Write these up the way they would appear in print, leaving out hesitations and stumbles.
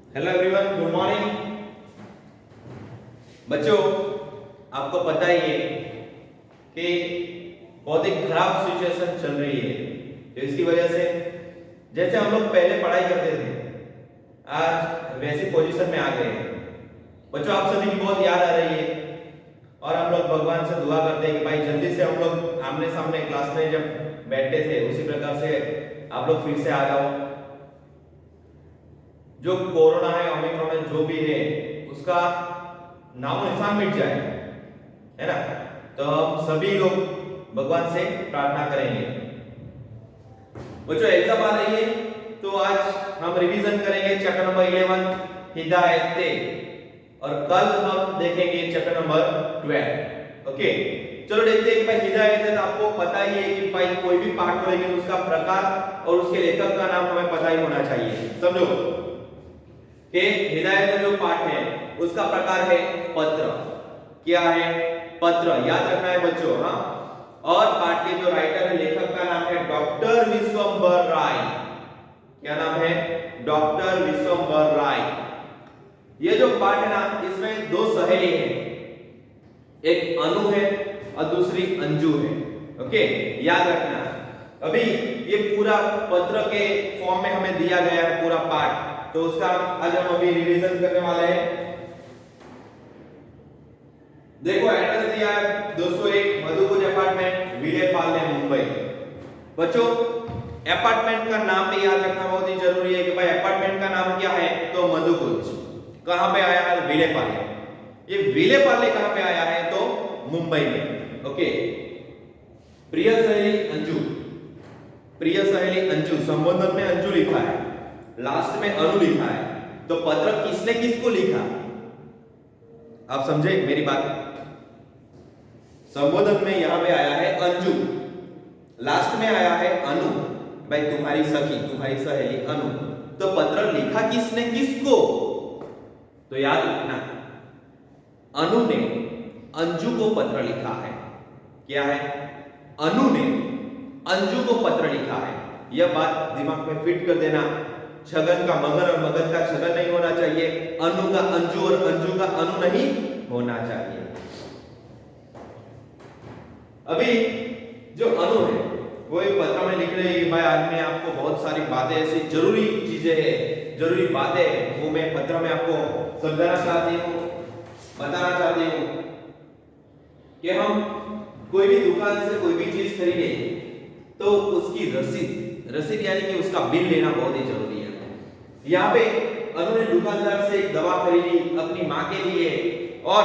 Hello everyone, good morning. बच्चों, आपको पता ही है कि बहुत ही खराब सिचुएशन चल रही है। तो इसकी वजह से जैसे हम लोग पहले पढ़ाई करते थे, आज वैसी पोजीशन में आ गए हैं। बच्चों, आप सभी की बहुत याद आ रही है और हम लोग भगवान से दुआ करते हैं कि भाई जल्दी से हम लोग आमने सामने क्लास में जब बैठते थे उसी प्रकार से आप लोग फिर से आ जाओ। जो कोरोना है, ओमिक्रॉन है, जो भी है उसका नामो निशान मिट जाए, है ना। तो हम सभी लोग भगवान से प्रार्थना करेंगे। बच्चों, एग्जाम आ रही है तो आज हम रिवीजन करेंगे चैप्टर नंबर 11 हिदायतें, और कल हम देखेंगे चैप्टर नंबर 12। ओके, चलो देखते हैं कि भाई हिदायतें तो आपको पता ही है कि भाई कोई भी पाठ पढ़ेंगे तो उसका प्रकार और उसके लेखक का नाम हमें पता ही होना चाहिए। समझो कि हिदायत जो पाठ है उसका प्रकार है पत्र। क्या है? पत्र। याद रखना है बच्चों, हाँ। और पाठ के जो राइटर है, लेखक का नाम है डॉक्टर विश्वंभर राय। क्या नाम है? डॉक्टर विश्वंभर राय। ये जो पाठ है ना, इसमें दो सहेली है, एक अनु है और दूसरी अंजू है। ओके, याद रखना। अभी ये पूरा पत्र के फॉर्म में हमें दिया गया है पूरा पाठ, तो उसका आज हम अभी रिवीजन करने वाले हैं। देखो, एड्रेस दिया है 201 मधुकुंज अपार्टमेंट, विले पार्ले, मुंबई। बच्चों, अपार्टमेंट का नाम भी याद रखना बहुत ही जरूरी है कि भाई अपार्टमेंट का नाम क्या है, तो मधुकुंज। कहां पे आया है? विले पार्ले। ये विले पार्ले कहां पे आया है? तो मुंबई में। ओके, प्रिय सहेली अंजू, प्रिय सहेली अंजू, संबोधन में अंजू लिखा है, लास्ट में अनु लिखा है। तो पत्र किसने किसको लिखा? आप समझे मेरी बात? संबोधन में यहां पे आया है अंजू, लास्ट में आया है अनु, भाई तुम्हारी सखी, तुम्हारी सहेली अनु। तो पत्र लिखा किसने किसको? तो याद रखना, अनु ने अंजू को पत्र लिखा है। क्या है? अनु ने अंजू को पत्र लिखा है। यह बात दिमाग में फिट कर देना। छगन का मगन और मगन का छगन नहीं होना चाहिए। अनु का अंजू और अंजू का अनु नहीं होना चाहिए। अभी जो अनु है वो एक पत्र में लिख रही है, भाई आज मैं आपको बहुत सारी बातें, ऐसी जरूरी चीजें हैं, जरूरी बातें हैं, वो मैं पत्र में आपको समझाना चाहती हूँ, बताना चाहती हूँ कि हम कोई भी दुकान से कोई भी चीज खरीदे तो उसकी रसीद, रसीद यानी कि उसका बिल लेना बहुत ही जरूरी है। यहाँ पे अनु ने दुकानदार से एक दवा खरीदी अपनी माँ के लिए, और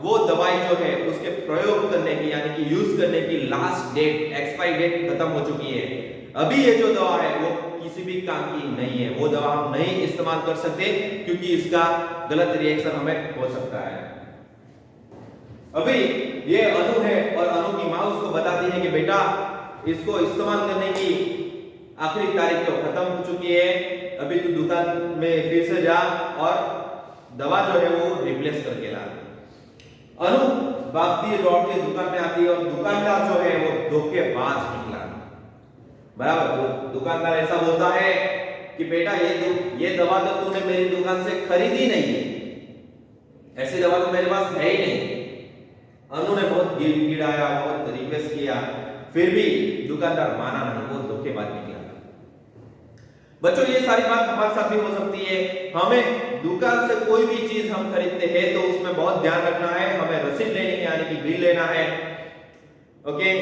वो दवाई जो है उसके प्रयोग करने की यानी कि यूज करने की लास्ट डेट, एक्सपायरी डेट खत्म हो चुकी है। अभी ये जो दवा है वो किसी भी काम की नहीं है, वो दवा हम नहीं इस्तेमाल कर सकते क्योंकि इसका गलत रिएक्शन हमें हो सकता है। अभी ये अनु है और अनु की माँ उसको बताती है कि बेटा इसको इस्तेमाल करने की आखिरी तारीख तो खत्म हो चुकी है, अभी तू दुकान में फिर से जा और दवा जो है वो रिप्लेस करके ला। अनु भागती है, दौड़ के दुकान में आती है और दुकानदार जो है वो धोखेबाज निकला। बराबर, दुकानदार ऐसा बोलता है कि बेटा ये दवा तो तूने मेरी दुकान से खरीदी नहीं है, ऐसी दवा तो मेरे पास है ही नहीं। अनु ने बहुत गिड़गिड़ाया, बहुत रिक्वेस्ट किया, फिर भी दुकानदार माना नहीं, वो धोखेबाज निकला। बच्चों, ये सारी बात हमारे साथ भी हो सकती है। हमें दुकान से कोई भी चीज हम खरीदते हैं तो उसमें बहुत ध्यान रखना है, हमें रसीद लेनी है यानी कि बिल लेना है। ओके,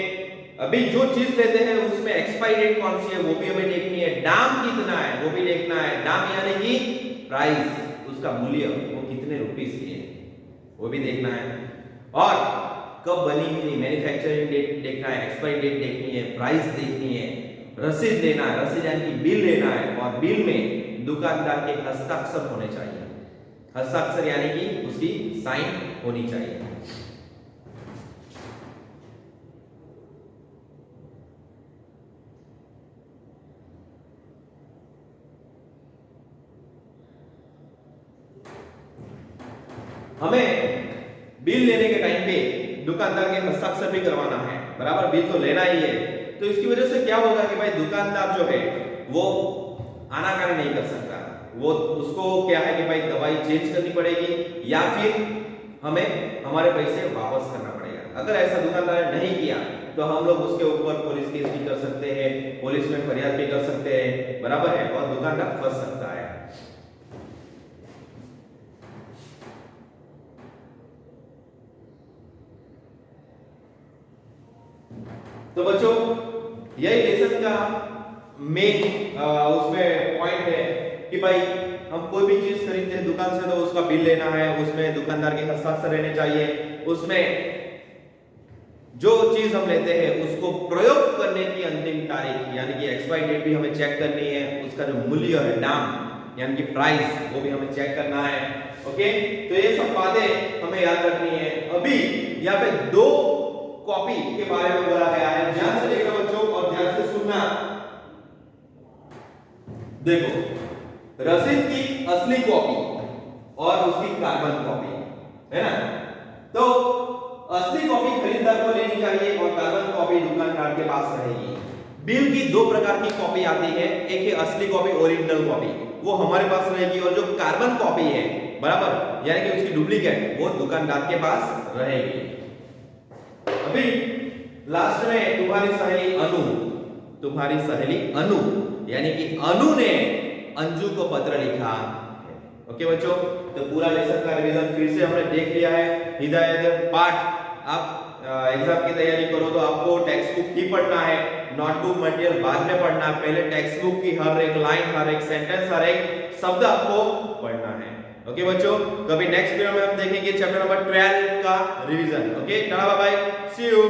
अभी जो चीज लेते हैं उसमें एक्सपायरी डेट कौन सी है वो भी हमें देखनी है, दाम कितना है वो भी देखना है, दाम यानी कि प्राइस, उसका मूल्य, वो कितने रुपीस की है वो भी देखना है, और कब बनी हुई, मैन्युफैक्चरिंग डेट देखना है, एक्सपायरी डेट देखनी है, प्राइस देखनी है, रसीद लेना है, रसीद यानी कि बिल लेना है, और बिल में दुकानदार के हस्ताक्षर होने चाहिए। हस्ताक्षर यानी कि उसकी साइन होनी चाहिए। हमें बिल लेने के टाइम पे दुकानदार के हस्ताक्षर भी करवाना है, बराबर, बिल तो लेना ही है। तो इसकी वजह से क्या होगा कि भाई दुकानदार जो है वो आनाकानी नहीं कर सकता, वो उसको क्या है कि भाई दवाई चेंज करनी पड़ेगी या फिर हमें हमारे पैसे वापस करना पड़ेगा। अगर ऐसा दुकानदार ने नहीं किया तो हम लोग उसके ऊपर पुलिस केस भी कर सकते हैं, पुलिस में फरियाद भी कर सकते हैं, बराबर है, और दुकानदार फंस सकता है। तो बच्चों यही लेसन का मेन उसमें पॉइंट है कि भाई हम कोई भी चीज खरीदते हैं दुकान से तो उसका बिल लेना है, उसमें दुकानदार के हस्ताक्षर रहने चाहिए, उसमें जो चीज हम लेते हैं उसको प्रयोग करने की अंतिम तारीख यानी कि एक्सपायरी डेट भी हमें चेक करनी है, उसका जो मूल्य है दाम यानी कि प्राइस वो भी हमें चेक करना है। ओके, तो ये सब बातें हमें याद रखनी है। अभी यहाँ पे 2 कॉपी के बारे में बोला गया है, ध्यान से देखना बच्चों और ध्यान से सुनना। देखो, रसीद की असली कॉपी और उसकी कार्बन कॉपी है ना, तो असली कॉपी खरीदार को लेनी चाहिए और कार्बन कॉपी दुकानदार के पास रहेगी। बिल की 2 प्रकार की कॉपी आती है, एक है असली कॉपी ओरिजिनल कॉपी, वो हमारे पास रहेगी, और जो कार्बन कॉपी है बराबर यानी कि उसकी डुप्लीकेट वो दुकानदार के पास रहेगी। अभी लास्ट में तुम्हारी सहेली अनु यानी कि अनु ने अंजू को पत्र लिखा है। ओके बच्चों, तो पूरा लेसन का रिवीजन फिर से हमने देख लिया है। हिदायत पाठ आप एग्जाम की तैयारी करो तो आपको टेक्स्ट बुक ही पढ़ना है, नोटबुक मटेरियल बाद में पढ़ना है, पहले टेक्स्ट बुक की हर एक लाइन, हर एक सेंटेंस, हर एक शब्द आपको पढ़ना है। ओके बच्चों, कभी नेक्स्ट वीडियो में हम देखेंगे चैप्टर नंबर 12 का revision. Okay, tata bye bye, see you.